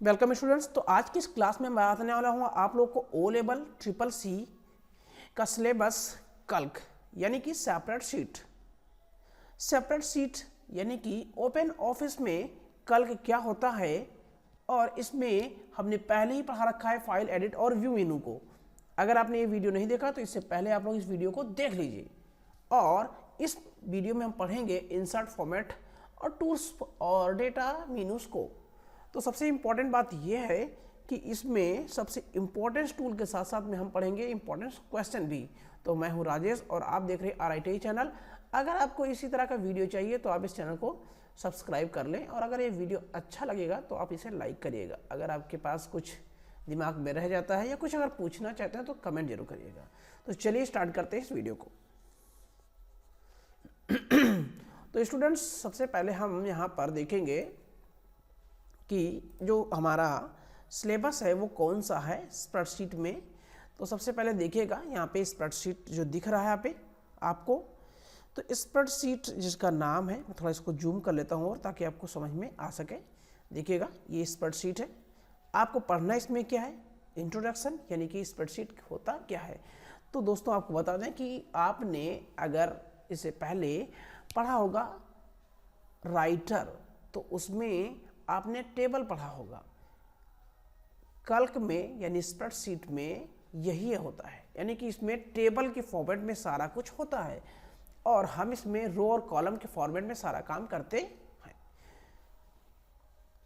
Welcome students. तो आज की इस क्लास में मैं बताने वाला हूँ आप लोग को ओ लेवल ट्रिपल सी का सिलेबस कल्क यानी कि सेपरेट सीट यानी कि ओपन ऑफिस में कल्क क्या होता है, और इसमें हमने पहले ही पढ़ा रखा है फाइल एडिट और व्यू मेनू को। अगर आपने ये वीडियो नहीं देखा तो इससे पहले आप लोग इस वीडियो को देख लीजिए। और इस वीडियो में हम पढ़ेंगे इंसर्ट फॉर्मेट और टूल्स और डेटा मेनूज को। तो सबसे इम्पॉर्टेंट बात यह है कि इसमें सबसे इम्पोर्टेंट टूल के साथ साथ में हम पढ़ेंगे इम्पोर्टेंट क्वेश्चन भी। तो मैं हूं राजेश और आप देख रहे हैं RITI चैनल। अगर आपको इसी तरह का वीडियो चाहिए तो आप इस चैनल को सब्सक्राइब कर लें, और अगर ये वीडियो अच्छा लगेगा तो आप इसे लाइक करिएगा। अगर आपके पास कुछ दिमाग में रह जाता है या कुछ अगर पूछना चाहते हैं तो कमेंट जरूर करिएगा। तो चलिए स्टार्ट करते हैं इस वीडियो को। तो स्टूडेंट्स, सबसे पहले हम यहाँ पर देखेंगे कि जो हमारा सिलेबस है वो कौन सा है स्प्रेडशीट में। तो सबसे पहले देखिएगा यहाँ पे स्प्रेडशीट जो दिख रहा है यहाँ पे आपको, तो स्प्रेडशीट जिसका नाम है, मैं थोड़ा इसको जूम कर लेता हूँ और ताकि आपको समझ में आ सके। देखिएगा ये स्प्रेडशीट है। आपको पढ़ना इसमें क्या है, इंट्रोडक्शन, यानी कि स्प्रेडशीट होता क्या है। तो दोस्तों आपको बता दें कि आपने अगर इससे पहले पढ़ा होगा राइटर, तो उसमें आपने टेबल पढ़ा होगा। कल्क में यानी स्प्रेडशीट में यही होता है, यानी कि इसमें टेबल के फॉर्मेट में सारा कुछ होता है और हम इसमें रो और कॉलम के फॉर्मेट में सारा काम करते हैं।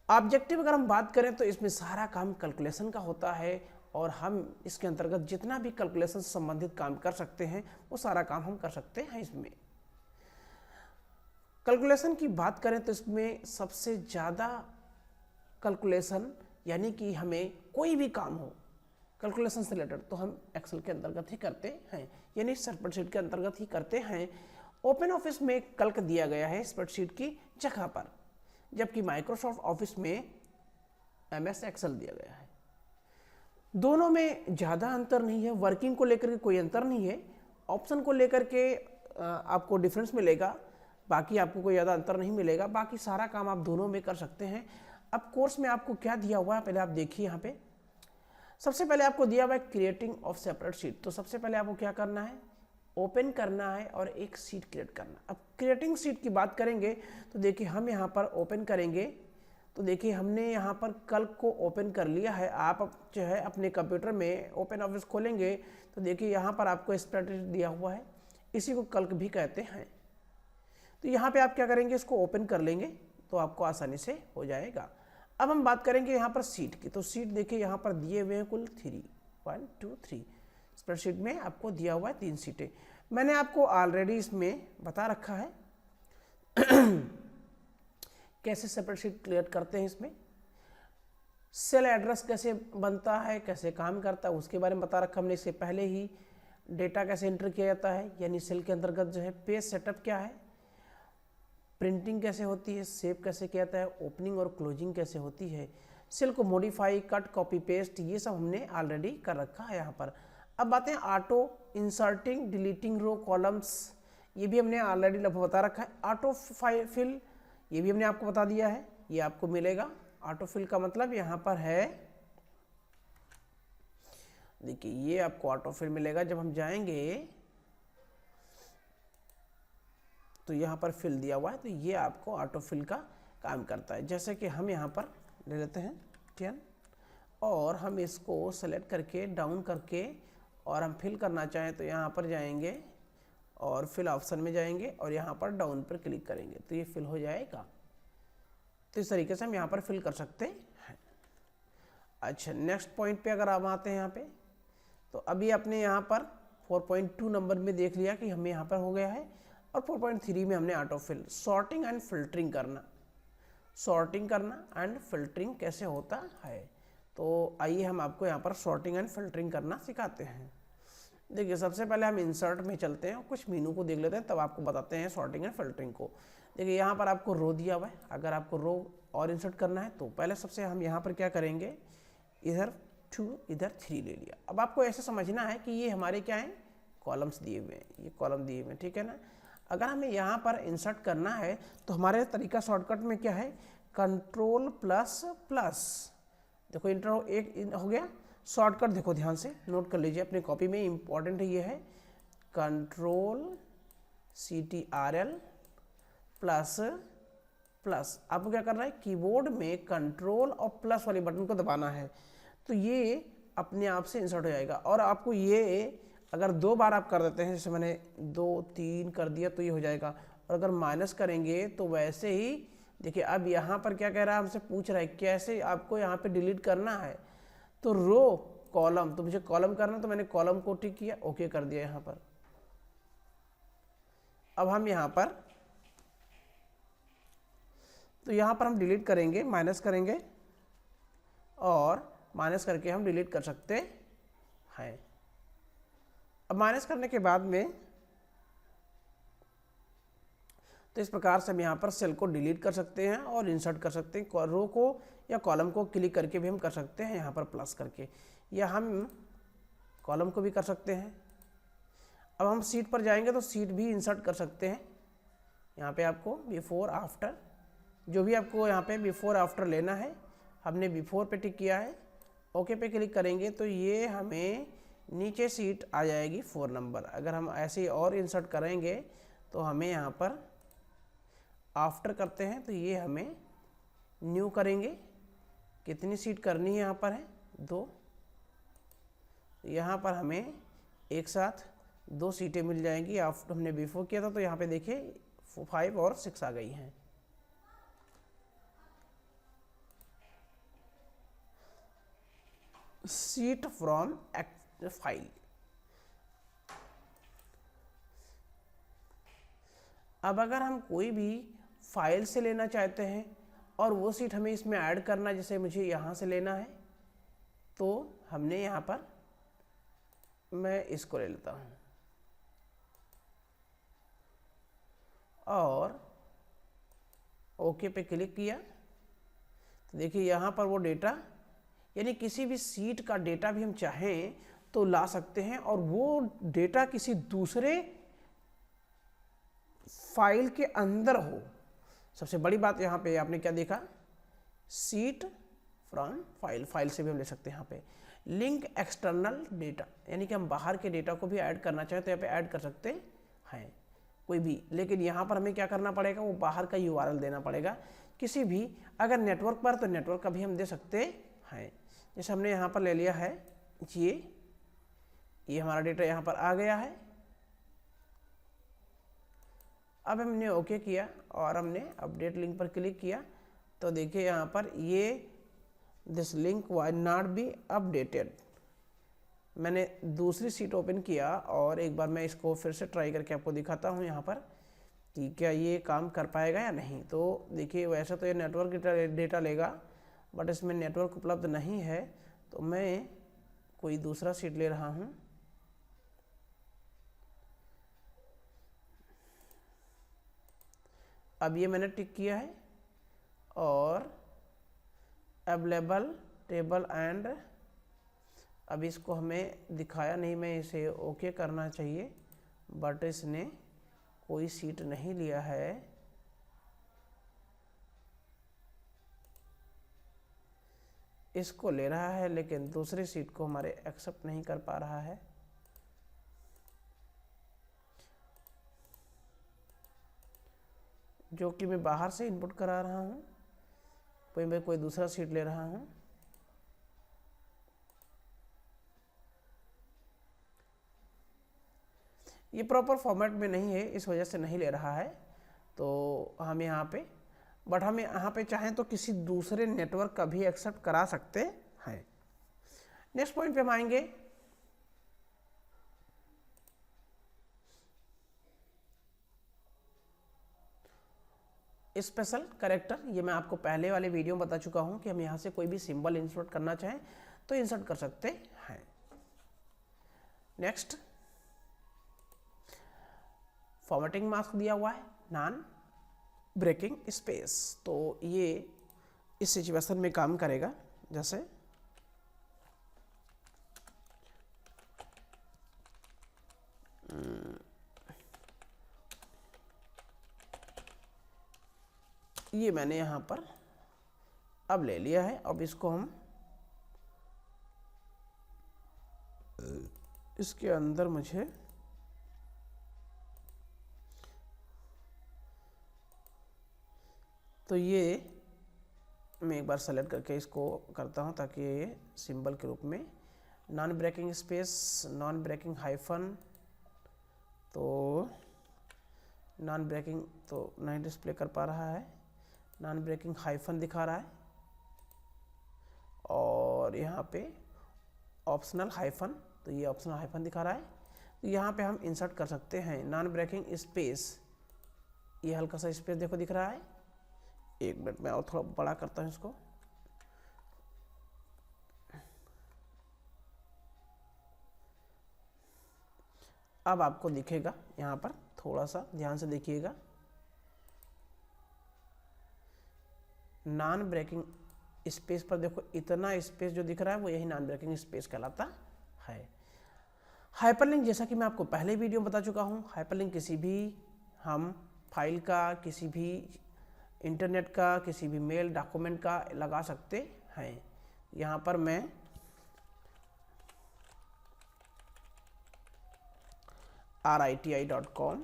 ऑब्जेक्टिव अगर हम बात करें तो इसमें सारा काम कैलकुलेशन का होता है, और हम इसके अंतर्गत जितना भी कैलकुलेशन से संबंधित काम कर सकते हैं वो सारा काम हम कर सकते हैं इसमें। कैलकुलेशन की बात करें तो इसमें सबसे ज़्यादा कैलकुलेशन, यानी कि हमें कोई भी काम हो कैलकुलेशन से रिलेटेड तो हम एक्सेल के अंतर्गत ही करते हैं, यानी स्प्रेडशीट के अंतर्गत ही करते हैं। ओपन ऑफिस में कल्क दिया गया है स्प्रेडशीट की जगह पर, जबकि माइक्रोसॉफ्ट ऑफिस में MS एक्सेल दिया गया है। दोनों में ज़्यादा अंतर नहीं है, वर्किंग को लेकर के कोई अंतर नहीं है, ऑप्शन को लेकर के आपको डिफरेंस मिलेगा, बाकी आपको कोई ज़्यादा अंतर नहीं मिलेगा। बाकी सारा काम आप दोनों में कर सकते हैं। अब कोर्स में आपको क्या दिया हुआ है पहले आप देखिए। यहाँ पे सबसे पहले आपको दिया हुआ है क्रिएटिंग ऑफ सेपरेट शीट। तो सबसे पहले आपको क्या करना है, ओपन करना है और एक सीट क्रिएट करना। अब क्रिएटिंग सीट की बात करेंगे तो देखिए हम यहाँ पर ओपन करेंगे, तो देखिए हमने यहाँ पर कल्क को ओपन कर लिया है। आप जो है अपने कंप्यूटर में ओपन ऑफिस खोलेंगे तो देखिए यहाँ पर आपको स्प्रेडशीट दिया हुआ है, इसी को कल्क भी कहते हैं। तो यहाँ पे आप क्या करेंगे, इसको ओपन कर लेंगे तो आपको आसानी से हो जाएगा। अब हम बात करेंगे यहाँ पर सीट की। तो सीट देखिए यहाँ पर दिए हुए हैं कुल 3, 1 2 3। स्प्रेडशीट में आपको दिया हुआ है 3 सीटें। मैंने आपको ऑलरेडी इसमें बता रखा है कैसे स्प्रेडशीट क्रिएट करते हैं। इसमें सेल एड्रेस कैसे बनता है, कैसे काम करता है, उसके बारे में बता रखा हमने इससे पहले ही। डेटा कैसे एंटर किया जाता है, यानी सेल के अंतर्गत जो है पेज सेटअप क्या है, प्रिंटिंग कैसे होती है, सेव कैसे किया जाता है, ओपनिंग और क्लोजिंग कैसे होती है, सेल को मॉडिफाई, कट, कॉपी पेस्ट, ये सब हमने ऑलरेडी कर रखा है यहाँ पर। अब बातें ऑटो इंसर्टिंग, डिलीटिंग रो कॉलम्स, ये भी हमने ऑलरेडी लगभग बता रखा है। ऑटो फिल, ये भी हमने आपको बता दिया है, ये आपको मिलेगा। ऑटो फिल का मतलब यहाँ पर है, देखिए ये आपको ऑटो फिल मिलेगा। जब हम जाएंगे तो यहाँ पर फिल दिया हुआ है, तो ये आपको ऑटो फिल का काम करता है। जैसे कि हम यहाँ पर ले लेते हैं 10 और हम इसको सेलेक्ट करके डाउन करके और हम फिल करना चाहें तो यहाँ पर जाएंगे और फिल ऑप्शन में जाएंगे और यहाँ पर डाउन पर क्लिक करेंगे तो ये फिल हो जाएगा। तो इस तरीके से हम यहाँ पर फिल कर सकते हैं। अच्छा, नेक्स्ट पॉइंट पे अगर आप आते हैं यहाँ पे, तो अभी आपने यहाँ पर 4.2 नंबर में देख लिया कि हमें यहाँ पर हो गया है, और 4.3 में हमने auto fill, sorting and filtering करना। सॉर्टिंग करना एंड फिल्टरिंग कैसे होता है, तो आइए हम आपको यहाँ पर सॉर्टिंग एंड फिल्टरिंग करना सिखाते हैं। देखिए सबसे पहले हम इंसर्ट में चलते हैं और कुछ मीनू को देख लेते हैं, तब आपको बताते हैं सॉर्टिंग एंड फिल्टरिंग को। देखिए यहाँ पर आपको रो दिया हुआ है, अगर आपको रो और इंसर्ट करना है तो पहले सबसे हम यहाँ पर क्या करेंगे, इधर 2 इधर 3 ले लिया। अब आपको ऐसे समझना है कि ये हमारे क्या हैं, कॉलम्स दिए हुए हैं, ये कॉलम दिए हुए हैं, ठीक है ना। अगर हमें यहाँ पर इंसर्ट करना है तो हमारे तरीका शॉर्टकट में क्या है, कंट्रोल प्लस प्लस देखो इंटर एक हो गया। शॉर्टकट देखो ध्यान से नोट कर लीजिए अपनी कॉपी में, इंपॉर्टेंट है ये है कंट्रोल CTRL प्लस प्लस। आपको क्या करना है, कीबोर्ड में कंट्रोल और प्लस वाली बटन को दबाना है, तो ये अपने आप से इंसर्ट हो जाएगा। और आपको ये अगर 2 बार आप कर देते हैं, जैसे मैंने 2 3 कर दिया तो ये हो जाएगा। और अगर माइनस करेंगे तो वैसे ही देखिए, अब यहाँ पर क्या कह रहा है, हमसे पूछ रहा है कैसे आपको यहाँ पे डिलीट करना है। तो रो कॉलम, तो मुझे कॉलम करना, तो मैंने कॉलम को टिक किया, ओके कर दिया यहाँ पर। अब हम यहाँ पर, तो यहाँ पर हम डिलीट करेंगे, माइनस करेंगे और माइनस करके हम डिलीट कर सकते हैं। अब माइनस करने के बाद में तो इस प्रकार से हम यहाँ पर सेल को डिलीट कर सकते हैं और इंसर्ट कर सकते हैं। रो को या कॉलम को क्लिक करके भी हम कर सकते हैं, यहाँ पर प्लस करके, या हम कॉलम को भी कर सकते हैं। अब हम सीट पर जाएंगे तो सीट भी इंसर्ट कर सकते हैं। यहाँ पे आपको बिफोर आफ्टर, जो भी आपको यहाँ पे बिफोर आफ्टर लेना है, हमने बिफोर पे टिक किया है, ओके पे क्लिक करेंगे तो ये हमें नीचे सीट आ जाएगी 4 नंबर। अगर हम ऐसे ही और इंसर्ट करेंगे तो हमें यहाँ पर आफ्टर करते हैं तो ये हमें न्यू करेंगे। कितनी सीट करनी है, यहाँ पर है 2, यहाँ पर हमें एक साथ 2 सीटें मिल जाएंगी। आफ्टर हमने बिफोर किया था तो यहाँ पे देखिए 5 और 6 आ गई हैं। Seat from file. अब अगर हम कोई भी फाइल से लेना चाहते हैं और वो सीट हमें इसमें ऐड करना, जैसे मुझे यहाँ से लेना है, तो हमने यहाँ पर, मैं इसको ले लेता हूँ और ओके पे क्लिक किया तो देखिए यहाँ पर वो डेटा, यानी किसी भी सीट का डेटा भी हम चाहें तो ला सकते हैं और वो डेटा किसी दूसरे फाइल के अंदर हो। सबसे बड़ी बात यहाँ पे आपने क्या देखा, सीट फ्रॉम फाइल, फाइल से भी हम ले सकते हैं। यहाँ पे लिंक एक्सटर्नल डेटा, यानी कि हम बाहर के डेटा को भी ऐड करना चाहें तो यहाँ पे ऐड कर सकते हैं कोई भी। लेकिन यहाँ पर हमें क्या करना पड़ेगा, वो बाहर का URL देना पड़ेगा किसी भी, अगर नेटवर्क पर तो नेटवर्क का भी हम दे सकते हैं। जैसे हमने यहाँ पर ले लिया है, ये हमारा डेटा यहाँ पर आ गया है। अब हमने ओके किया और हमने अपडेट लिंक पर क्लिक किया तो देखिए यहाँ पर ये this link was not be updated. मैंने दूसरी सीट ओपन किया और एक बार मैं इसको फिर से ट्राई करके आपको दिखाता हूँ यहाँ पर कि क्या ये काम कर पाएगा या नहीं। तो देखिए वैसे तो ये नेटवर्क डेटा लेगा, बट इसमें नेटवर्क उपलब्ध नहीं है, तो मैं कोई दूसरा सीट ले रहा हूँ। अब ये मैंने टिक किया है और अवेलेबल टेबल एंड, अब इसको हमें दिखाया नहीं, मैं इसे ओके करना चाहिए, बट इसने कोई सीट नहीं लिया है। इसको ले रहा है लेकिन दूसरी सीट को हमारे एक्सेप्ट नहीं कर पा रहा है। जो कि मैं बाहर से इनपुट करा रहा हूँ, कोई मैं कोई दूसरा सीट ले रहा हूँ। ये प्रॉपर फॉर्मेट में नहीं है, इस वजह से नहीं ले रहा है। तो हम यहाँ पे, बट हम यहाँ पे चाहें तो किसी दूसरे नेटवर्क का भी एक्सेप्ट करा सकते हैं। नेक्स्ट पॉइंट पे हम आएंगे। स्पेशल कैरेक्टर, ये मैं आपको पहले वाले वीडियो में बता चुका हूँ कि हम यहाँ से कोई भी सिंबल इंसर्ट करना चाहें तो इंसर्ट कर सकते हैं। नेक्स्ट, फॉर्मेटिंग मास्क दिया हुआ है, नॉन ब्रेकिंग स्पेस, तो ये इस सिचुएशन में काम करेगा। जैसे ये मैंने यहाँ पर अब ले लिया है। अब इसको हम इसके अंदर मुझे तो ये मैं एक बार सेलेक्ट करके इसको करता हूँ ताकि ये सिंबल के रूप में non breaking space, non breaking hyphen, तो नॉन ब्रेकिंग तो नहीं डिस्प्ले कर पा रहा है, नॉन ब्रेकिंग हाइफन दिखा रहा है, और यहाँ पे ऑप्शनल हाइफन, तो ये ऑप्शनल हाइफन दिखा रहा है। तो यहाँ पे हम इंसर्ट कर सकते हैं नॉन ब्रेकिंग स्पेस, ये हल्का सा स्पेस देखो दिख रहा है। एक मिनट में और थोड़ा बड़ा करता हूँ इसको, अब आपको दिखेगा यहाँ पर, थोड़ा सा ध्यान से देखिएगा, नॉन ब्रेकिंग स्पेस पर देखो इतना स्पेस जो दिख रहा है वो यही नॉन ब्रेकिंग स्पेस कहलाता है। हाइपरलिंक, जैसा कि मैं आपको पहले वीडियो में बता चुका हूँ, हाइपरलिंक किसी भी हम फाइल का, किसी भी इंटरनेट का, किसी भी मेल डॉक्यूमेंट का लगा सकते हैं। यहाँ पर मैं RITI.com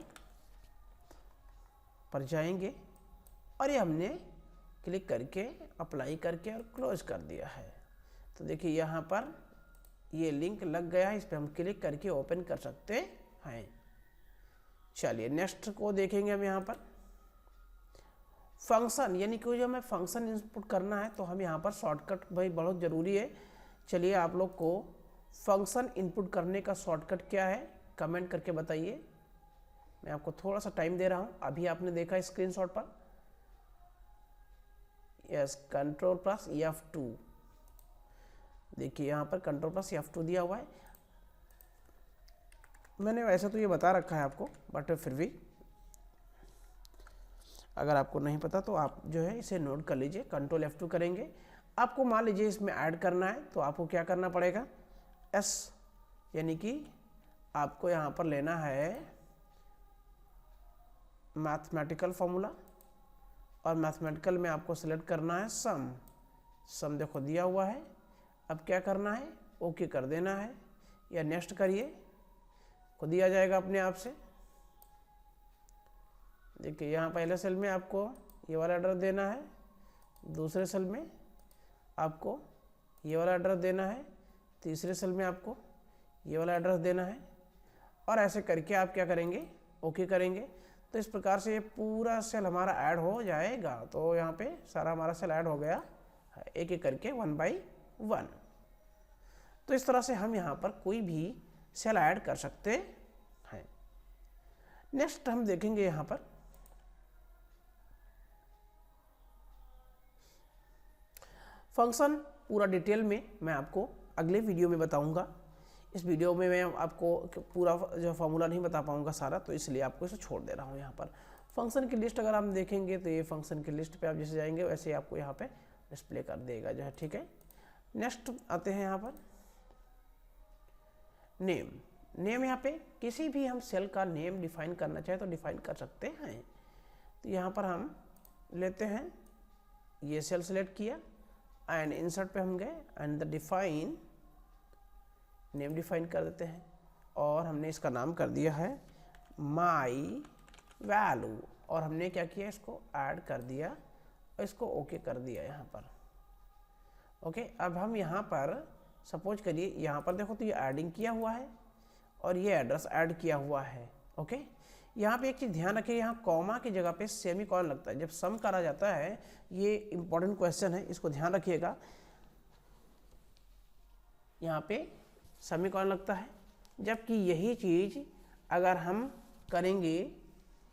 पर जाएंगे और ये हमने क्लिक करके अप्लाई करके और क्लोज कर दिया है। तो देखिए यहाँ पर ये लिंक लग गया है, इस पर हम क्लिक करके ओपन कर सकते हैं। चलिए नेक्स्ट को देखेंगे हम। यहाँ पर फंक्शन, यानी कि जब हमें फंक्शन इनपुट करना है तो हम यहाँ पर शॉर्टकट भाई बहुत ज़रूरी है। चलिए आप लोग को फंक्शन इनपुट करने का शॉर्टकट क्या है कमेंट करके बताइए। मैं आपको थोड़ा सा टाइम दे रहा हूँ। अभी आपने देखा स्क्रीनशॉट पर, यस, कंट्रोल प्लस F2, देखिए यहाँ पर कंट्रोल प्लस F2 दिया हुआ है। मैंने वैसे तो ये बता रखा है आपको, बट फिर भी अगर आपको नहीं पता तो आप जो है इसे नोट कर लीजिए। कंट्रोल F2 करेंगे, आपको मान लीजिए इसमें ऐड करना है तो आपको क्या करना पड़ेगा, S, यानी कि आपको यहाँ पर लेना है मैथमेटिकल फॉर्मूला, और मैथमेटिकल में आपको सेलेक्ट करना है सम। सम देखो दिया हुआ है। अब क्या करना है, ओके कर देना है या नेक्स्ट करिए, को दिया जाएगा अपने आप से। देखिए यहाँ पहले सेल में आपको ये वाला एड्रेस देना है, दूसरे सेल में आपको ये वाला एड्रेस देना है, तीसरे सेल में आपको ये वाला एड्रेस देना है, और ऐसे करके आप क्या करेंगे, ओके करेंगे। तो इस प्रकार से ये पूरा सेल हमारा ऐड हो जाएगा। तो यहाँ पे सारा हमारा सेल ऐड हो गया एक एक करके 1 बाई 1। तो इस तरह से हम यहाँ पर कोई भी सेल ऐड कर सकते हैं। नेक्स्ट हम देखेंगे यहाँ पर फंक्शन, पूरा डिटेल में मैं आपको अगले वीडियो में बताऊंगा। इस वीडियो में मैं आपको पूरा जो फार्मूला नहीं बता पाऊंगा सारा, तो इसलिए आपको इसे छोड़ दे रहा हूँ। यहाँ पर फंक्शन की लिस्ट अगर हम देखेंगे तो ये फंक्शन की लिस्ट पे आप जैसे जाएंगे वैसे आपको यहाँ पे डिस्प्ले कर देगा जो है, ठीक है। नेक्स्ट आते हैं यहाँ पर नेम। नेम यहाँ पे किसी भी हम सेल का नेम डिफाइन करना चाहे तो डिफाइन कर सकते हैं। तो यहाँ पर हम लेते हैं, ये सेल सेलेक्ट किया एंड इंसर्ट पे हम गए and the define, name define कर देते हैं, और हमने इसका नाम कर दिया है माई वैल्यू, और हमने क्या किया, इसको ऐड कर दिया और इसको ओके कर दिया यहाँ पर। ओके, अब हम यहाँ पर सपोज करिए, यहाँ पर देखो तो ये एडिंग किया हुआ है और ये एड्रेस ऐड किया हुआ है। ओके, यहाँ पे एक चीज़ ध्यान रखिए, यहाँ कॉमा की जगह पे सेमी कॉलन लगता है जब सम करा जाता है। ये इंपॉर्टेंट क्वेश्चन है, इसको ध्यान रखिएगा। यहाँ पे सेमी कॉलन लगता है, जबकि यही चीज़ अगर हम करेंगे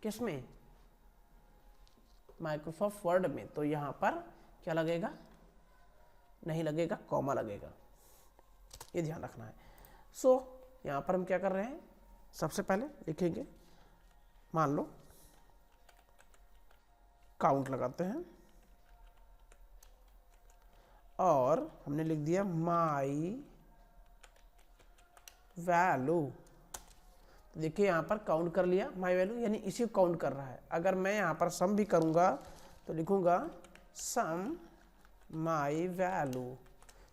किसमें, माइक्रोसॉफ्ट वर्ड में, तो यहाँ पर क्या लगेगा, नहीं लगेगा, कॉमा लगेगा। ये ध्यान रखना है। सो यहाँ पर हम क्या कर रहे हैं, सबसे पहले लिखेंगे, मान लो काउंट लगाते हैं और हमने लिख दिया माई वैल्यू। देखिए यहाँ पर काउंट कर लिया माई वैल्यू, यानी इसी को काउंट कर रहा है। अगर मैं यहाँ पर सम भी करूँगा तो लिखूँगा सम माई वैल्यू,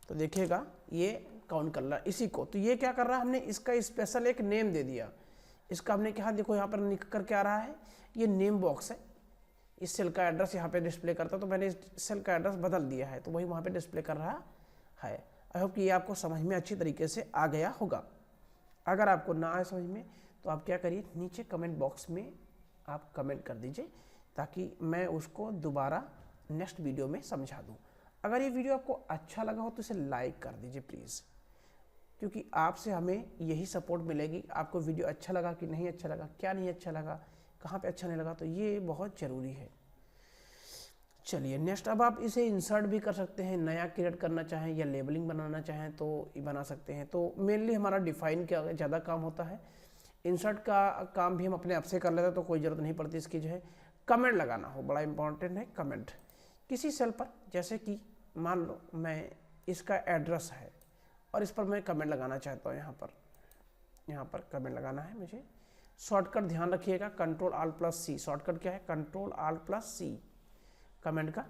तो देखिएगा ये काउंट कर रहा है इसी को। तो ये क्या कर रहा है, हमने इसका स्पेशल एक नेम दे दिया। इसका हमने क्या, देखो यहाँ पर लिख कर क्या आ रहा है, ये नेम बॉक्स है, इस सेल का एड्रेस यहाँ पे डिस्प्ले करता, तो मैंने इस सेल का एड्रेस बदल दिया है, तो वही वहाँ पे डिस्प्ले कर रहा है। आई होप कि ये आपको समझ में अच्छी तरीके से आ गया होगा। अगर आपको ना आए समझ में तो आप क्या करिए, नीचे कमेंट बॉक्स में आप कमेंट कर दीजिए, ताकि मैं उसको दोबारा नेक्स्ट वीडियो में समझा दूँ। अगर ये वीडियो आपको अच्छा लगा हो तो इसे लाइक कर दीजिए प्लीज़, क्योंकि आपसे हमें यही सपोर्ट मिलेगी। आपको वीडियो अच्छा लगा कि नहीं अच्छा लगा, क्या नहीं अच्छा लगा, कहाँ पे अच्छा नहीं लगा, तो ये बहुत ज़रूरी है। चलिए नेक्स्ट, अब आप इसे इंसर्ट भी कर सकते हैं, नया क्रिएट करना चाहें या लेबलिंग बनाना चाहें तो बना सकते हैं। तो मेनली हमारा डिफाइन का ज़्यादा काम होता है, इंसर्ट का काम भी हम अपने आप से कर लेते हैं, तो कोई ज़रूरत नहीं पड़ती इसकी। जो है कमेंट लगाना हो, बड़ा इंपॉर्टेंट है कमेंट किसी सेल पर। जैसे कि मान लो मैं इसका एड्रेस है और इस पर मैं कमेंट लगाना चाहता हूँ, यहाँ पर कमेंट लगाना है मुझे। शॉर्टकट ध्यान रखिएगा, Ctrl+Alt+C, शॉर्टकट क्या है, Ctrl+Alt+C कमेंट का।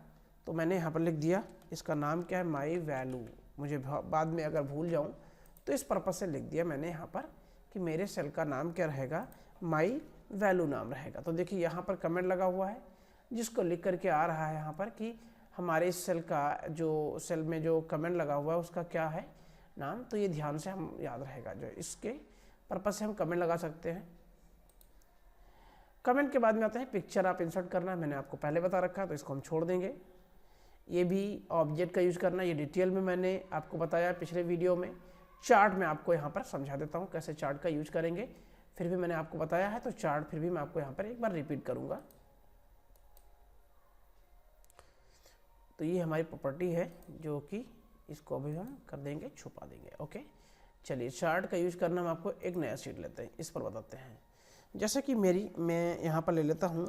तो मैंने यहाँ पर लिख दिया, इसका नाम क्या है, माई वैल्यू। मुझे बाद में अगर भूल जाऊँ तो इस पर्पज़ से लिख दिया मैंने यहाँ पर कि मेरे सेल का नाम क्या रहेगा, माई वैल्यू नाम रहेगा। तो देखिए यहाँ पर कमेंट लगा हुआ है, जिसको लिख करके आ रहा है यहाँ पर कि हमारे इस सेल का, जो सेल में जो कमेंट लगा हुआ है उसका क्या है नाम। तो ये ध्यान से हम याद रहेगा, जो इसके पर्पज़ से हम कमेंट लगा सकते हैं। कमेंट के बाद में आते हैं पिक्चर आप इंसर्ट करना है, मैंने आपको पहले बता रखा है, तो इसको हम छोड़ देंगे। ये भी ऑब्जेक्ट का यूज़ करना, ये डिटेल में मैंने आपको बताया पिछले वीडियो में। चार्ट में आपको यहाँ पर समझा देता हूँ कैसे चार्ट का यूज़ करेंगे, फिर भी मैंने आपको बताया है, तो चार्ट फिर भी मैं आपको यहाँ पर एक बार रिपीट करूँगा। तो ये हमारी प्रॉपर्टी है, जो कि इसको अभी हम कर देंगे, छुपा देंगे। ओके, चलिए चार्ट का यूज़ करना हम आपको एक नया शीट लेते हैं, इस पर बताते हैं। जैसे कि मैं यहाँ पर ले लेता हूँ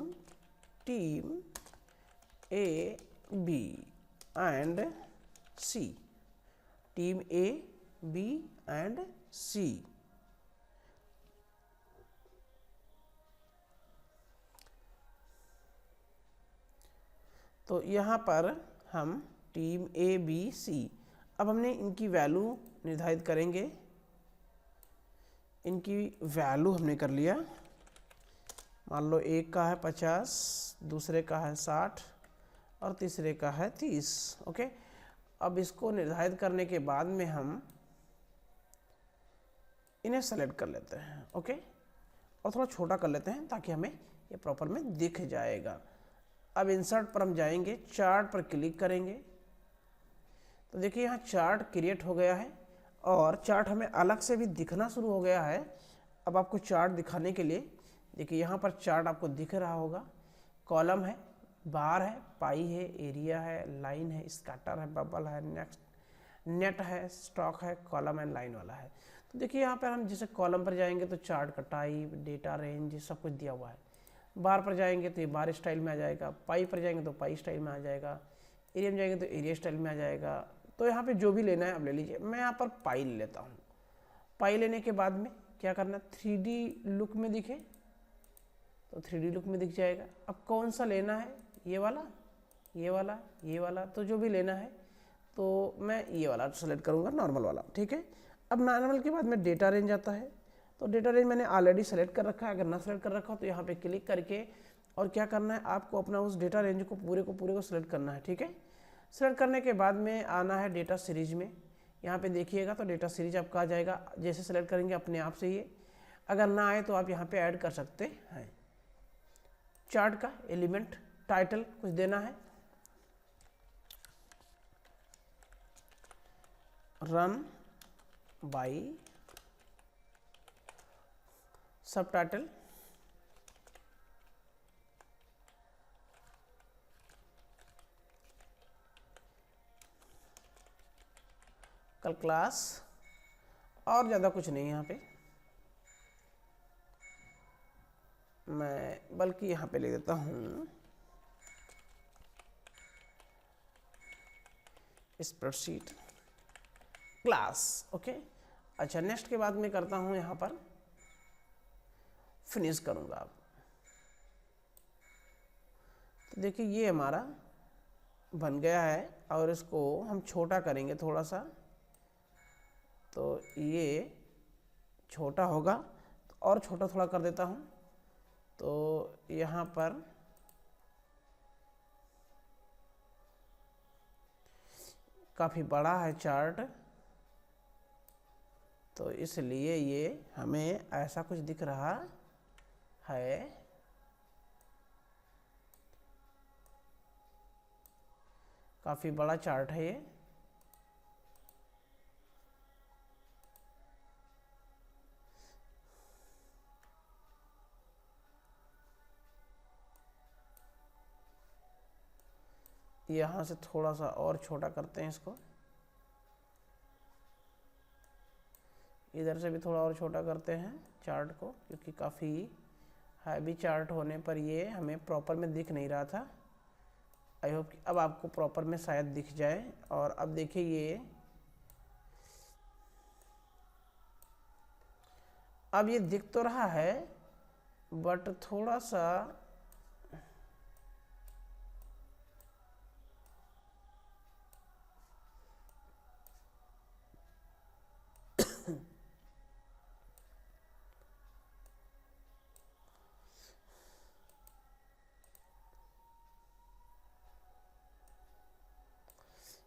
team A, B and C, team A, B and C। तो यहाँ पर हम टीम A, B, C, अब हमने इनकी वैल्यू निर्धारित करेंगे। इनकी वैल्यू हमने कर लिया, मान लो एक का है 50, दूसरे का है 60 और तीसरे का है 30। ओके, अब इसको निर्धारित करने के बाद में हम इन्हें सेलेक्ट कर लेते हैं। ओके, और थोड़ा छोटा कर लेते हैं ताकि हमें ये प्रॉपर में दिख जाएगा। अब इंसर्ट पर हम जाएंगे, चार्ट पर क्लिक करेंगे, तो देखिए यहाँ चार्ट क्रिएट हो गया है और चार्ट हमें अलग से भी दिखना शुरू हो गया है। अब आपको चार्ट दिखाने के लिए देखिए यहाँ पर चार्ट आपको दिख रहा होगा, कॉलम है, बार है, पाई है, एरिया है, लाइन है, स्कैटर है, बबल है, नेट है, स्टॉक है, कॉलम एंड लाइन वाला है। तो देखिए यहाँ पर हम जैसे कॉलम पर जाएंगे तो चार्ट का टाइप, डेटा, रेंज, सब कुछ दिया हुआ है। बार पर जाएंगे तो ये बार स्टाइल में आ जाएगा, पाई पर जाएंगे तो पाई स्टाइल में आ जाएगा, एरिया में जाएंगे तो एरिया स्टाइल में आ जाएगा। तो यहाँ पे जो भी लेना है आप ले लीजिए। मैं यहाँ पर पाई ले लेता हूँ। पाई लेने के बाद में क्या करना, 3D लुक में दिखे तो 3D लुक में दिख जाएगा। अब कौन सा लेना है, ये वाला, ये वाला, ये वाला, तो जो भी लेना है तो मैं ये वाला सेलेक्ट करूँगा, नॉर्मल वाला। ठीक है, अब नॉर्मल के बाद में डेटा रेंज आता है, तो डेटा रेंज मैंने ऑलरेडी सेलेक्ट कर रखा है। अगर ना सेलेक्ट कर रखा हो तो यहाँ पे क्लिक करके और क्या करना है, आपको अपना उस डेटा रेंज को पूरे को सेलेक्ट करना है। ठीक है, सेलेक्ट करने के बाद में आना है डेटा सीरीज में। यहाँ पे देखिएगा तो डेटा सीरीज आपका आ जाएगा, जैसे सेलेक्ट करेंगे अपने आप से ये। अगर ना आए तो आप यहाँ पे ऐड कर सकते हैं। चार्ट का एलिमेंट टाइटल कुछ देना है, रन बाई सब टाइटल, कल क्लास, और ज़्यादा कुछ नहीं यहाँ पे। मैं बल्कि यहाँ पे ले देता हूँ स्प्रेडशीट क्लास। ओके, अच्छा नेक्स्ट के बाद में करता हूँ यहाँ पर फिनिश करूँगा। अब तो देखिए ये हमारा बन गया है और इसको हम छोटा करेंगे थोड़ा सा, तो ये छोटा होगा, तो और छोटा थोड़ा कर देता हूँ। तो यहाँ पर काफ़ी बड़ा है चार्ट, तो इसलिए ये हमें ऐसा कुछ दिख रहा है। काफ़ी बड़ा चार्ट है ये। यहाँ से थोड़ा सा और छोटा करते हैं इसको, इधर से भी थोड़ा और छोटा करते हैं चार्ट को, क्योंकि काफ़ी हैवी चार्ट होने पर ये हमें प्रॉपर में दिख नहीं रहा था। आई होप कि अब आपको प्रॉपर में शायद दिख जाए। और अब देखिए ये अब ये दिख तो रहा है, बट थोड़ा सा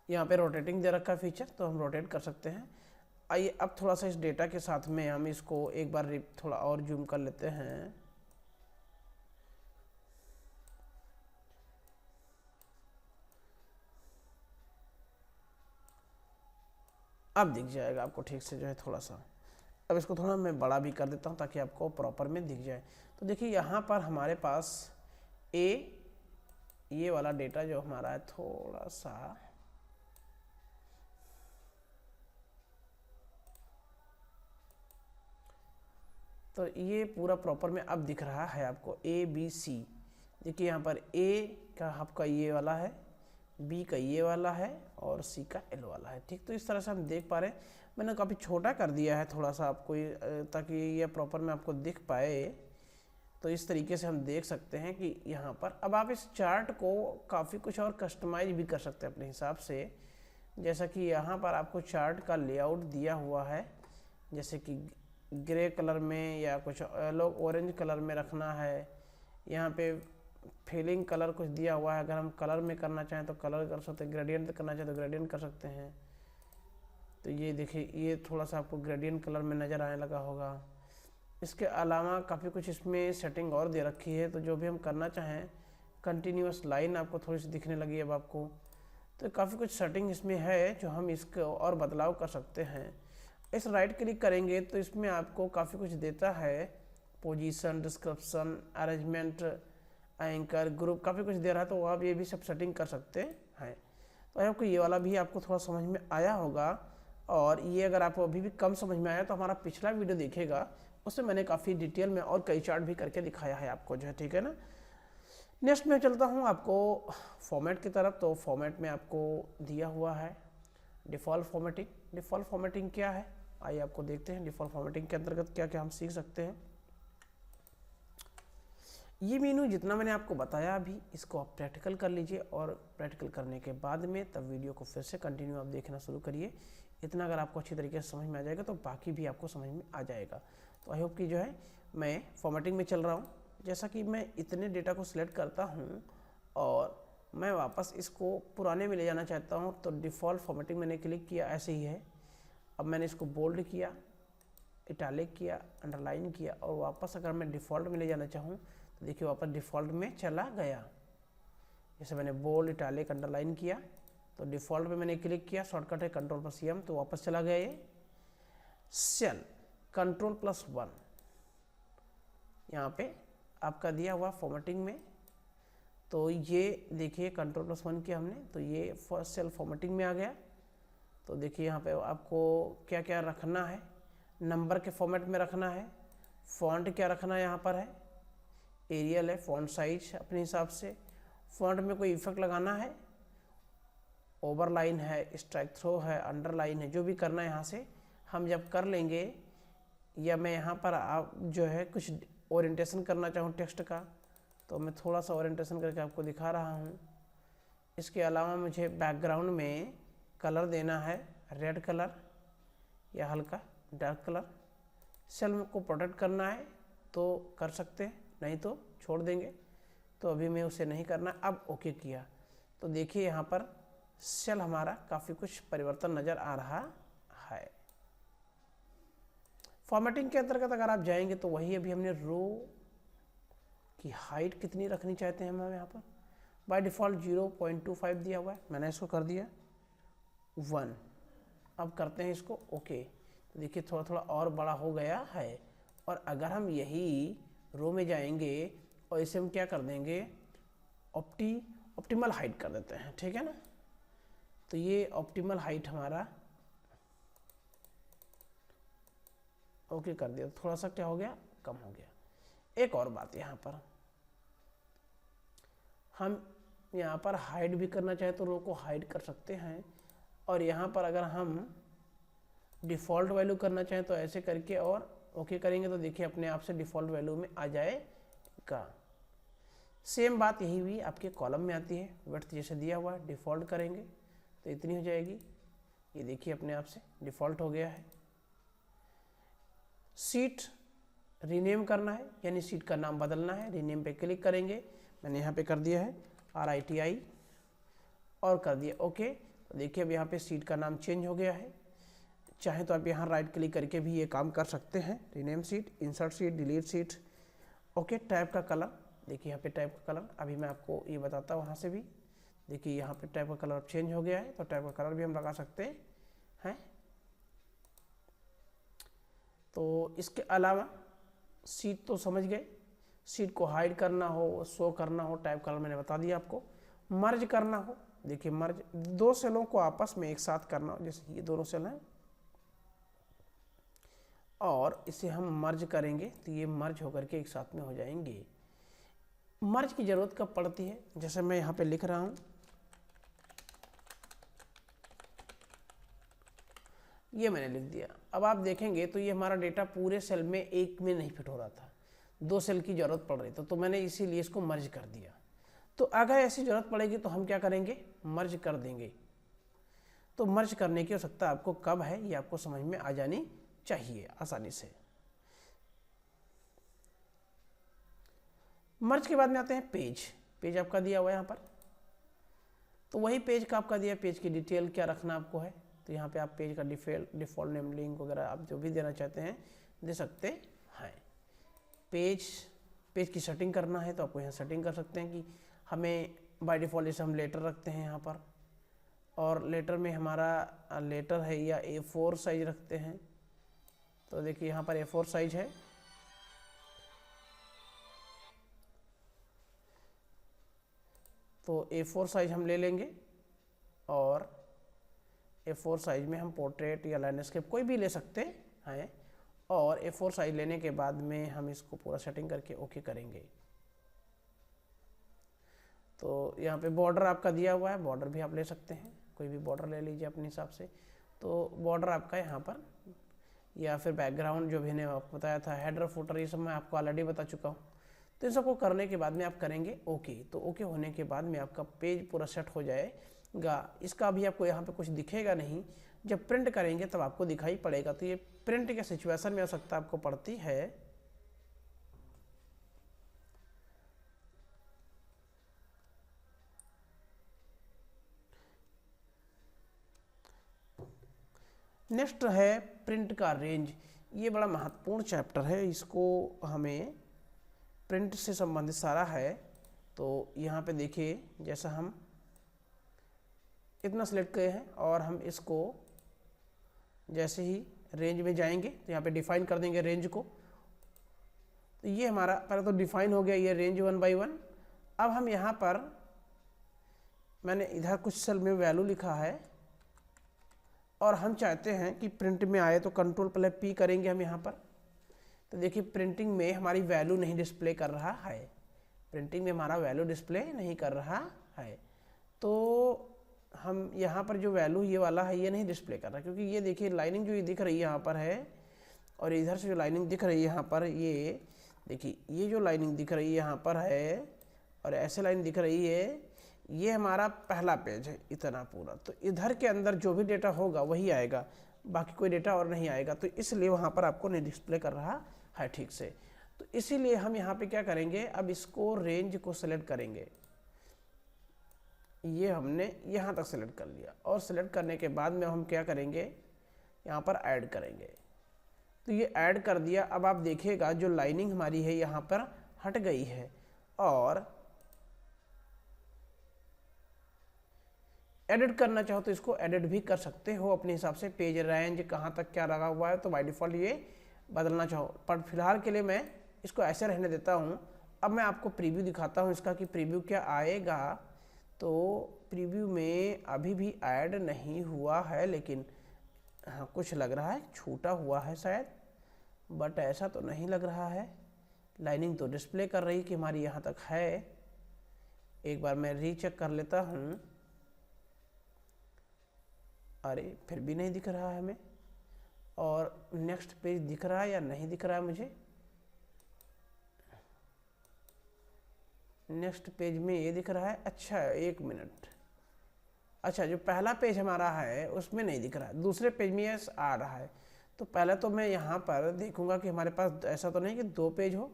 यहाँ पे रोटेटिंग दे रखा है फीचर, तो हम रोटेट कर सकते हैं। आइए अब थोड़ा सा इस डेटा के साथ में हम इसको एक बार थोड़ा और जूम कर लेते हैं। अब दिख जाएगा आपको ठीक से जो है थोड़ा सा। अब इसको थोड़ा मैं बड़ा भी कर देता हूँ ताकि आपको प्रॉपर में दिख जाए। तो देखिए यहाँ पर हमारे पास ये वाला डेटा जो हमारा है थोड़ा सा तो ये पूरा प्रॉपर में अब दिख रहा है आपको ABC। देखिए यहाँ पर A का आपका ये वाला है, B का ये वाला है और C का L वाला है। ठीक, तो इस तरह से हम देख पा रहे हैं। मैंने काफ़ी छोटा कर दिया है थोड़ा सा आपको ताकि ये प्रॉपर में आपको दिख पाए। तो इस तरीके से हम देख सकते हैं कि यहाँ पर अब आप इस चार्ट को काफ़ी कुछ और कस्टमाइज भी कर सकते हैं अपने हिसाब से। जैसा कि यहाँ पर आपको चार्ट का लेआउट दिया हुआ है, जैसे कि ग्रे कलर में या कुछ लोग ऑरेंज कलर में रखना है। यहाँ पे फिलिंग कलर कुछ दिया हुआ है, अगर हम कलर में करना चाहें तो कलर कर सकते हैं, ग्रेडियंट करना चाहें तो ग्रेडियंट कर सकते हैं। तो ये देखिए ये थोड़ा सा आपको ग्रेडियंट कलर में नज़र आने लगा होगा। इसके अलावा काफ़ी कुछ इसमें सेटिंग और दे रखी है, तो जो भी हम करना चाहें कंटिन्यूस लाइन आपको थोड़ी सी दिखने लगी अब आपको। तो काफ़ी कुछ सेटिंग इसमें है जो हम इसको और बदलाव कर सकते हैं। इस राइट क्लिक करेंगे तो इसमें आपको काफ़ी कुछ देता है, position, description, arrangement, anchor, group, काफ़ी कुछ दे रहा है। तो आप ये भी सब सेटिंग कर सकते हैं। तो आई होप कि ये वाला भी आपको थोड़ा समझ में आया होगा। और ये अगर आपको अभी भी कम समझ में आया तो हमारा पिछला वीडियो देखिएगा, उसमें मैंने काफ़ी डिटेल में और कई चार्ट भी करके दिखाया है आपको जो है। ठीक है ना। नेक्स्ट में चलता हूँ आपको फॉर्मेट की तरफ। तो फॉर्मेट में आपको दिया हुआ है डिफ़ॉल्ट फॉर्मेटिंग। डिफ़ॉल्ट फॉर्मेटिंग क्या है आइए आपको देखते हैं। डिफ़ॉल्ट फॉर्मेटिंग के अंतर्गत क्या क्या हम सीख सकते हैं। ये मेनू जितना मैंने आपको बताया अभी, इसको आप प्रैक्टिकल कर लीजिए और प्रैक्टिकल करने के बाद में तब वीडियो को फिर से कंटिन्यू आप देखना शुरू करिए। इतना अगर आपको अच्छी तरीके से समझ में आ जाएगा तो बाकी भी आपको समझ में आ जाएगा। तो आई होप कि जो है मैं फॉर्मेटिंग में चल रहा हूँ। जैसा कि मैं इतने डेटा को सिलेक्ट करता हूँ और मैं वापस इसको पुराने में ले जाना चाहता हूँ, तो डिफ़ॉल्ट फॉर्मेटिंग मैंने क्लिक किया, ऐसे ही है। अब मैंने इसको बोल्ड किया, इटैलिक किया, अंडरलाइन किया और वापस अगर मैं डिफ़ॉल्ट में ले जाना चाहूँ तो देखिए वापस डिफ़ॉल्ट में चला गया। जैसे मैंने बोल्ड, इटैलिक, अंडरलाइन किया तो डिफ़ॉल्ट में मैंने क्लिक किया, शॉर्टकट है Ctrl+M, तो वापस चला गया ये। सेल Ctrl+1 यहाँ पे आपका दिया हुआ फॉर्मेटिंग में, तो ये देखिए Ctrl+1 किया हमने तो ये फर्स्ट सेल फॉर्मेटिंग में आ गया। तो देखिए यहाँ पे आपको क्या क्या रखना है, नंबर के फॉर्मेट में रखना है, फॉन्ट क्या रखना है यहाँ पर है, एरियल है, फॉन्ट साइज अपने हिसाब से, फॉन्ट में कोई इफेक्ट लगाना है, ओवरलाइन है, स्ट्राइक थ्रो है, अंडरलाइन है, जो भी करना है यहाँ से हम जब कर लेंगे। या मैं यहाँ पर आप जो है कुछ ओरिएंटेशन करना चाहूँ टेक्स्ट का तो मैं थोड़ा सा ओरिएंटेशन करके आपको दिखा रहा हूँ। इसके अलावा मुझे बैकग्राउंड में कलर देना है रेड कलर या हल्का डार्क कलर। सेल को प्रोटेक्ट करना है तो कर सकते हैं, नहीं तो छोड़ देंगे। तो अभी मैं उसे नहीं करना। अब ओके किया तो देखिए यहाँ पर सेल हमारा काफ़ी कुछ परिवर्तन नज़र आ रहा है। फॉर्मेटिंग के अंतर्गत अगर आप जाएंगे तो वही अभी हमने रो की हाइट कितनी रखनी चाहते हैं हम यहाँ पर, बाय डिफ़ॉल्ट 0.25 दिया हुआ है, मैंने इसको कर दिया 1। अब करते हैं इसको ओके, तो देखिए थोड़ा थोड़ा और बड़ा हो गया है। और अगर हम यही रो में जाएंगे और इसे हम क्या कर देंगे, ऑप्टिमल हाइट कर देते हैं, ठीक है ना। तो ये ऑप्टिमल हाइट हमारा ओके कर दिया, थोड़ा सा क्या हो गया, कम हो गया। एक और बात, यहाँ पर हम यहाँ पर हाइड भी करना चाहे तो रो को हाइड कर सकते हैं। और यहाँ पर अगर हम डिफ़ॉल्ट वैल्यू करना चाहें तो ऐसे करके और ओके करेंगे तो देखिए अपने आप से डिफ़ॉल्ट वैल्यू में आ जाएगा। सेम बात यही भी आपके कॉलम में आती है, विड्थ जैसे दिया हुआ है डिफ़ॉल्ट करेंगे तो इतनी हो जाएगी। ये देखिए अपने आप से डिफ़ॉल्ट हो गया है। सीट रीनेम करना है, यानी सीट का नाम बदलना है, रीनेम पे क्लिक करेंगे। मैंने यहाँ पे कर दिया है RITI और कर दिया ओके। तो देखिए अब यहाँ पे सीट का नाम चेंज हो गया है। चाहे तो आप यहाँ राइट क्लिक करके भी ये काम कर सकते हैं, rename seat, insert seat, delete seat. Okay, type का कलर, देखिए यहाँ पे टाइप का कलर अभी मैं आपको ये बताता हूँ वहाँ से भी। देखिए यहाँ पे टाइप का कलर चेंज हो गया है, तो टाइप का कलर भी हम लगा सकते हैं। तो इसके अलावा सीट तो समझ गए, सीट को हाइड करना हो, शो करना हो, टाइप कलर मैंने बता दिया आपको। मर्ज करना हो, देखिए मर्ज, दो सेलों को आपस में एक साथ करना हो, जैसे ये दोनों सेल हैं और इसे हम मर्ज करेंगे तो ये मर्ज होकर के एक साथ में हो जाएंगे। मर्ज की ज़रूरत कब पड़ती है, जैसे मैं यहाँ पे लिख रहा हूँ, ये मैंने लिख दिया। अब आप देखेंगे तो ये हमारा डेटा पूरे सेल में एक में नहीं फिट हो रहा था, दो सेल की ज़रूरत पड़ रही तो मैंने इसीलिए इसको मर्ज कर दिया। तो अगर ऐसी ज़रूरत पड़ेगी तो हम क्या करेंगे, मर्ज कर देंगे। तो मर्ज करने की आवश्यकता आपको कब है ये आपको समझ में आ जानी चाहिए आसानी से। मर्ज के बाद में आते हैं पेज। पेज आपका दिया हुआ है यहाँ पर, तो वही पेज का आपका दिया, पेज की डिटेल क्या रखना आपको है। तो यहाँ पे आप पेज का डिफ़ॉल्ट नेम, लिंक वगैरह आप जो भी देना चाहते हैं दे सकते हैं। पेज की सेटिंग करना है तो आपको यहाँ सेटिंग कर सकते हैं कि हमें बाय डिफ़ॉल्ट जैसे हम लेटर रखते हैं यहाँ पर, और लेटर में हमारा लेटर है या A4 साइज रखते हैं। तो देखिए यहाँ पर A4 साइज है, तो A4 साइज हम ले लेंगे और A4 साइज में हम पोर्ट्रेट या लैंडस्केप कोई भी ले सकते हैं। और A4 साइज लेने के बाद में हम इसको पूरा सेटिंग करके ओके करेंगे। तो यहाँ पे बॉर्डर आपका दिया हुआ है, बॉर्डर भी आप ले सकते हैं, कोई भी बॉर्डर ले लीजिए अपने हिसाब से। तो बॉर्डर आपका यहाँ पर, या फिर बैकग्राउंड जो भी मैंने आपको बताया था, हेडर फुटर, ये सब मैं आपको ऑलरेडी बता चुका हूँ। तो इन सबको करने के बाद में आप करेंगे ओके। तो ओके होने के बाद में आपका पेज पूरा सेट हो जाएगा। इसका अभी आपको यहाँ पे कुछ दिखेगा नहीं, जब प्रिंट करेंगे तब आपको दिखाई पड़ेगा। तो ये प्रिंट के सिचुएशन में आवश्यकता आपको पड़ती है। नेक्स्ट है प्रिंट का रेंज। ये बड़ा महत्वपूर्ण चैप्टर है, इसको हमें प्रिंट से संबंधित सारा है। तो यहाँ पे देखिए जैसा हम इतना सेलेक्ट किए हैं और हम इसको जैसे ही रेंज में जाएंगे तो यहाँ पे डिफाइन कर देंगे रेंज को। तो ये हमारा पहले तो डिफाइन हो गया ये रेंज 1 by 1। अब हम यहाँ पर, मैंने इधर कुछ सेल में वैल्यू लिखा है और हम चाहते हैं कि प्रिंट में आए, तो Ctrl+P करेंगे हम यहाँ पर। तो देखिए प्रिंटिंग में हमारी वैल्यू नहीं डिस्प्ले कर रहा है, प्रिंटिंग में हमारा वैल्यू डिस्प्ले नहीं कर रहा है। तो हम यहाँ पर जो वैल्यू ये वाला है ये नहीं डिस्प्ले कर रहा, क्योंकि ये देखिए लाइनिंग जो ये दिख रही है यहाँ पर है, और इधर से जो लाइनिंग दिख रही है यहाँ पर, ये देखिए ये जो लाइनिंग दिख रही है यहाँ पर है और ऐसे लाइन दिख रही है, ये हमारा पहला पेज है इतना पूरा। तो इधर के अंदर जो भी डेटा होगा वही आएगा। बाकी कोई डेटा और नहीं आएगा, तो इसलिए वहाँ पर आपको नहीं डिस्प्ले कर रहा है ठीक से। तो इसीलिए हम यहाँ पे क्या करेंगे, अब इसको रेंज को सेलेक्ट करेंगे। ये हमने यहाँ तक सेलेक्ट कर लिया, और सेलेक्ट करने के बाद में हम क्या करेंगे, यहाँ पर ऐड करेंगे। तो ये ऐड कर दिया। अब आप देखिएगा जो लाइनिंग हमारी है यहाँ पर हट गई है, और एडिट करना चाहो तो इसको एडिट भी कर सकते हो अपने हिसाब से। पेज रेंज कहाँ तक क्या लगा हुआ है तो बाय डिफ़ॉल्ट ये बदलना चाहो, पर फिलहाल के लिए मैं इसको ऐसे रहने देता हूँ। अब मैं आपको प्रीव्यू दिखाता हूँ इसका कि प्रीव्यू क्या आएगा। तो प्रीव्यू में अभी भी ऐड नहीं हुआ है, लेकिन हाँ कुछ लग रहा है छूटा हुआ है शायद, बट ऐसा तो नहीं लग रहा है। लाइनिंग तो डिस्प्ले कर रही कि हमारी यहाँ तक है। एक बार मैं रीचेक कर लेता हूँ। अरे फिर भी नहीं दिख रहा है हमें, और नेक्स्ट पेज दिख रहा है या नहीं दिख रहा है मुझे। नेक्स्ट पेज में ये दिख रहा है। अच्छा एक मिनट, अच्छा जो पहला पेज हमारा है उसमें नहीं दिख रहा है, दूसरे पेज में ये आ रहा है। तो पहले तो मैं यहाँ पर देखूंगा कि हमारे पास ऐसा तो नहीं कि 2 पेज हो।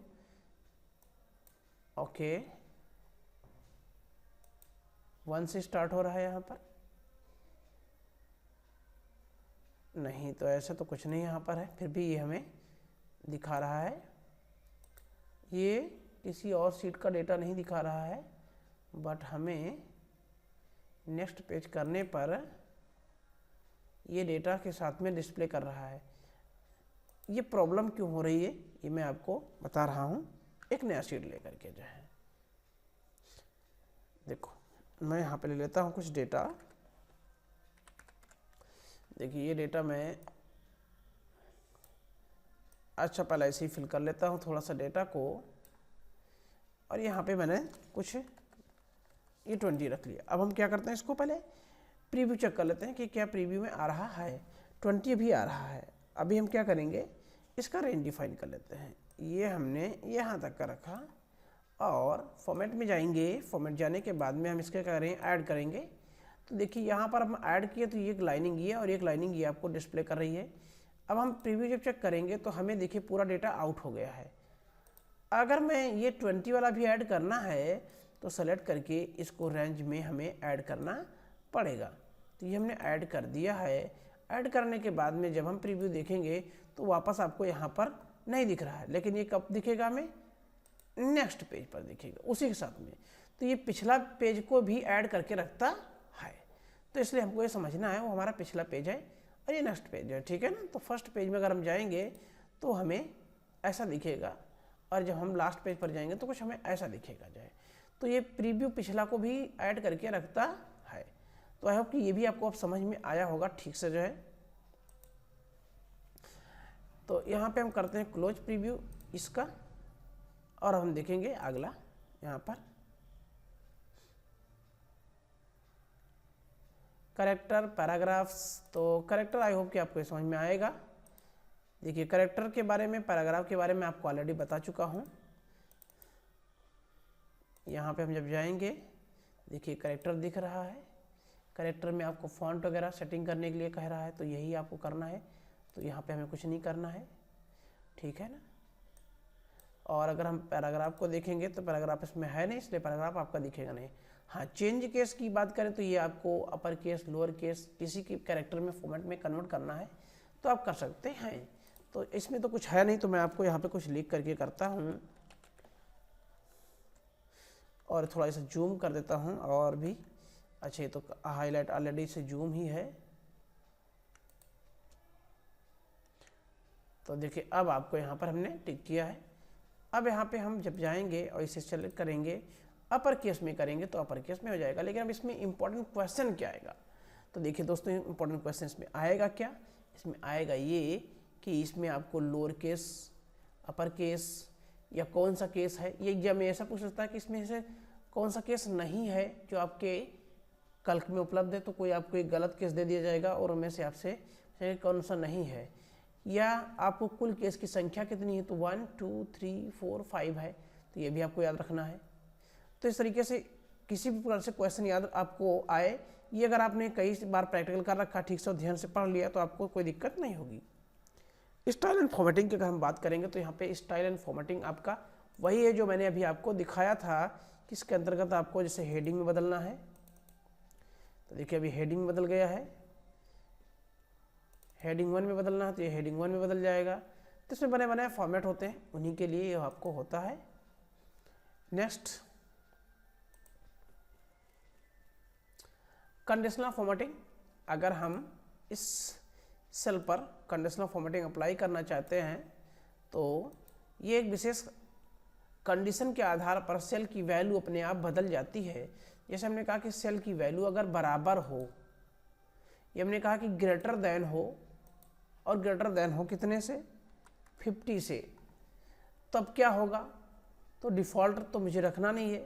ओके 1 से स्टार्ट हो रहा है यहाँ पर, नहीं तो ऐसा तो कुछ नहीं यहाँ पर है। फिर भी ये हमें दिखा रहा है, ये किसी और सीट का डेटा नहीं दिखा रहा है, बट हमें नेक्स्ट पेज करने पर ये डेटा के साथ में डिस्प्ले कर रहा है। ये प्रॉब्लम क्यों हो रही है ये मैं आपको बता रहा हूँ, एक नया सीट लेकर के जो है। देखो मैं यहाँ पे ले लेता हूँ कुछ डेटा। देखिए ये डेटा मैं अच्छा पहले ऐसे ही फिल कर लेता हूँ थोड़ा सा डेटा को, और यहाँ पे मैंने कुछ ये 20 रख लिया। अब हम क्या करते हैं, इसको पहले प्रीव्यू चेक कर लेते हैं कि क्या प्रीव्यू में आ रहा है। 20 भी आ रहा है। अभी हम क्या करेंगे, इसका रेंज डिफाइन कर लेते हैं। ये हमने यहाँ तक का रखा, और फॉर्मेट में जाएंगे। फॉर्मेट जाने के बाद में हम इसके क्या करेंगे, ऐड करेंगे। तो देखिए यहाँ पर हम ऐड किए तो ये एक लाइनिंग ये और एक लाइनिंग ये आपको डिस्प्ले कर रही है। अब हम प्रीव्यू जब चेक करेंगे तो हमें देखिए पूरा डेटा आउट हो गया है। अगर मैं ये 20 वाला भी ऐड करना है तो सेलेक्ट करके इसको रेंज में हमें ऐड करना पड़ेगा। तो ये हमने ऐड कर दिया है। ऐड करने के बाद में जब हम प्रीव्यू देखेंगे तो वापस आपको यहाँ पर नहीं दिख रहा है, लेकिन ये कब दिखेगा हमें, नेक्स्ट पेज पर दिखेगा उसी के साथ में। तो ये पिछला पेज को भी ऐड करके रखता है, तो इसलिए हमको ये समझना है वो हमारा पिछला पेज है और ये नेक्स्ट पेज है, ठीक है ना। तो फर्स्ट पेज में अगर हम जाएंगे तो हमें ऐसा दिखेगा, और जब हम लास्ट पेज पर जाएंगे तो कुछ हमें ऐसा दिखेगा जो है। तो ये प्रीव्यू पिछला को भी ऐड करके रखता है। तो आई होप कि ये भी आपको अब समझ में आया होगा ठीक से जो है। तो यहाँ पे हम करते हैं क्लोज प्रीव्यू इसका, और हम देखेंगे अगला यहाँ पर करेक्टर पैराग्राफ्स। तो करेक्टर आई होप कि आपको समझ में आएगा। देखिए करेक्टर के बारे में, पैराग्राफ के बारे में आपको ऑलरेडी बता चुका हूँ। यहाँ पे हम जब जाएंगे देखिए करेक्टर दिख रहा है। करेक्टर में आपको फॉन्ट वगैरह सेटिंग करने के लिए कह रहा है, तो यही आपको करना है। तो यहाँ पे हमें कुछ नहीं करना है, ठीक है ना। और अगर हम पैराग्राफ को देखेंगे तो पैराग्राफ इसमें है नहीं, इसलिए पैराग्राफ आपका दिखेगा नहीं। हाँ चेंज केस की बात करें तो ये आपको अपर केस लोअर केस किसी की कैरेक्टर में फॉर्मेट में कन्वर्ट करना है तो आप कर सकते हैं। तो इसमें तो कुछ है नहीं, तो मैं आपको यहाँ पे कुछ लिख करके करता हूँ, और थोड़ा इसे जूम कर देता हूँ और भी। अच्छा ये तो हाईलाइट ऑलरेडी से जूम ही है। तो देखिए अब आपको यहाँ पर हमने टिक किया है। अब यहाँ पे हम जब जाएंगे और इसे सेलेक्ट करेंगे अपर केस में करेंगे तो अपर केस में हो जाएगा। लेकिन अब इसमें इंपॉर्टेंट क्वेश्चन क्या आएगा, तो देखिए दोस्तों इंपॉर्टेंट क्वेश्चन इसमें आएगा क्या, इसमें आएगा ये कि इसमें आपको लोअर केस अपर केस या कौन सा केस है। ये एग्जाम में ऐसा पूछ सकता है कि इसमें से कौन सा केस नहीं है जो आपके कल्क में उपलब्ध है, तो कोई आपको एक गलत केस दे दिया जाएगा और उनमें से आपसे कौन सा नहीं है। या आपको कुल केस की संख्या कितनी है, तो 1 2 3 4 5 है, तो ये भी आपको याद रखना है। तो इस तरीके से किसी भी प्रकार से क्वेश्चन याद आपको आए ये अगर आपने कई बार प्रैक्टिकल कर रखा, ठीक से ध्यान से पढ़ लिया, तो आपको कोई दिक्कत नहीं होगी। स्टाइल एंड फॉर्मेटिंग की अगर हम बात करेंगे तो यहाँ पे स्टाइल एंड फॉर्मेटिंग आपका वही है जो मैंने अभी आपको दिखाया था कि इसके अंतर्गत आपको जैसे हेडिंग में बदलना है, तो देखिए अभी हेडिंग बदल गया है, हेडिंग 1 में बदलना है तो ये हेडिंग 1 में बदल जाएगा। तो इसमें बने बनाए फॉर्मेट होते हैं, उन्हीं के लिए ये आपको होता है। नेक्स्ट कंडीशनल फॉर्मेटिंग, अगर हम इस सेल पर कंडीशनल फॉर्मेटिंग अप्लाई करना चाहते हैं तो ये एक विशेष कंडीशन के आधार पर सेल की वैल्यू अपने आप बदल जाती है। जैसे हमने कहा कि सेल की वैल्यू अगर बराबर हो, ये हमने कहा कि ग्रेटर देन हो, और ग्रेटर देन हो कितने से, 50 से, तब क्या होगा, तो डिफ़ॉल्ट तो मुझे रखना नहीं है,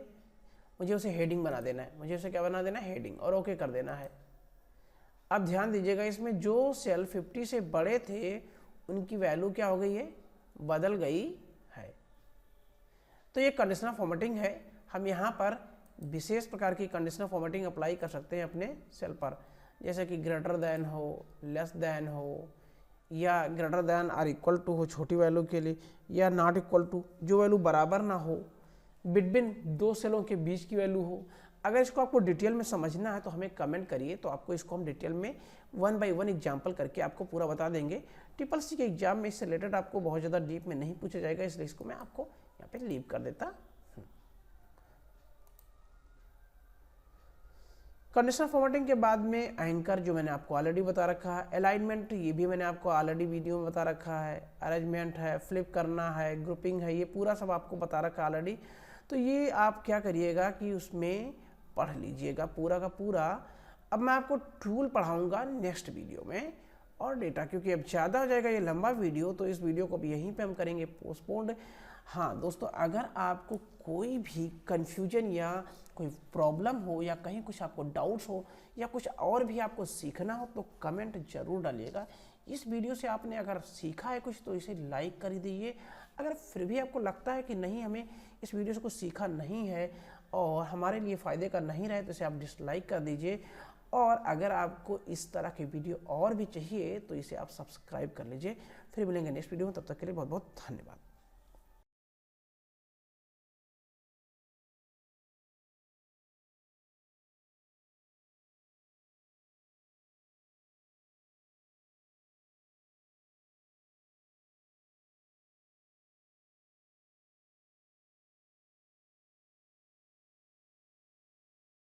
मुझे उसे हेडिंग बना देना है, मुझे उसे क्या बना देना है, हेडिंग, और ओके कर देना है। अब ध्यान दीजिएगा, इसमें जो सेल 50 से बड़े थे उनकी वैल्यू क्या हो गई है, बदल गई है। तो ये कंडीशनल फॉर्मेटिंग है। हम यहाँ पर विशेष प्रकार की कंडीशनल फॉर्मेटिंग अप्लाई कर सकते हैं अपने सेल पर, जैसे कि ग्रेटर देन हो, लेस देन हो, या greater than or equal to हो छोटी वैल्यू के लिए, या नॉट इक्वल टू जो वैल्यू बराबर ना हो, बिटवीन दो सेलों के बीच की वैल्यू हो। अगर इसको आपको डिटेल में समझना है तो हमें कमेंट करिए, तो आपको इसको हम डिटेल में 1 बाय 1 एग्जाम्पल करके आपको पूरा बता देंगे। ट्रिपल-सी के एग्जाम में इससे रिलेटेड आपको बहुत ज़्यादा डीप में नहीं पूछा जाएगा, इसलिए इसको मैं आपको यहाँ पे लीव कर देता हूँ। कंडीशनल फॉर्मेटिंग के बाद में एंकर जो मैंने आपको ऑलरेडी बता रखा है, अलाइनमेंट ये भी मैंने आपको ऑलरेडी वीडियो में बता रखा है, अरेंजमेंट है, फ्लिप करना है, ग्रुपिंग है, ये पूरा सब आपको बता रखा है ऑलरेडी। तो ये आप क्या करिएगा कि उसमें पढ़ लीजिएगा पूरा का पूरा। अब मैं आपको टूल पढ़ाऊंगा नेक्स्ट वीडियो में, और डेटा क्योंकि अब ज़्यादा हो जाएगा ये लंबा वीडियो, तो इस वीडियो को भी यहीं पे हम करेंगे पोस्टपोन्ड। हाँ दोस्तों, अगर आपको कोई भी कन्फ्यूजन या कोई प्रॉब्लम हो, या कहीं कुछ आपको डाउट्स हो, या कुछ और भी आपको सीखना हो, तो कमेंट जरूर डालिएगा। इस वीडियो से आपने अगर सीखा है कुछ तो इसे लाइक कर दीजिए। अगर फिर भी आपको लगता है कि नहीं, हमें इस वीडियो से कुछ सीखा नहीं है और हमारे लिए फ़ायदे का नहीं रहे, तो इसे आप डिसलाइक कर दीजिए। और अगर आपको इस तरह के वीडियो और भी चाहिए तो इसे आप सब्सक्राइब कर लीजिए। फिर मिलेंगे नेक्स्ट वीडियो में, तब तक के लिए बहुत बहुत धन्यवाद।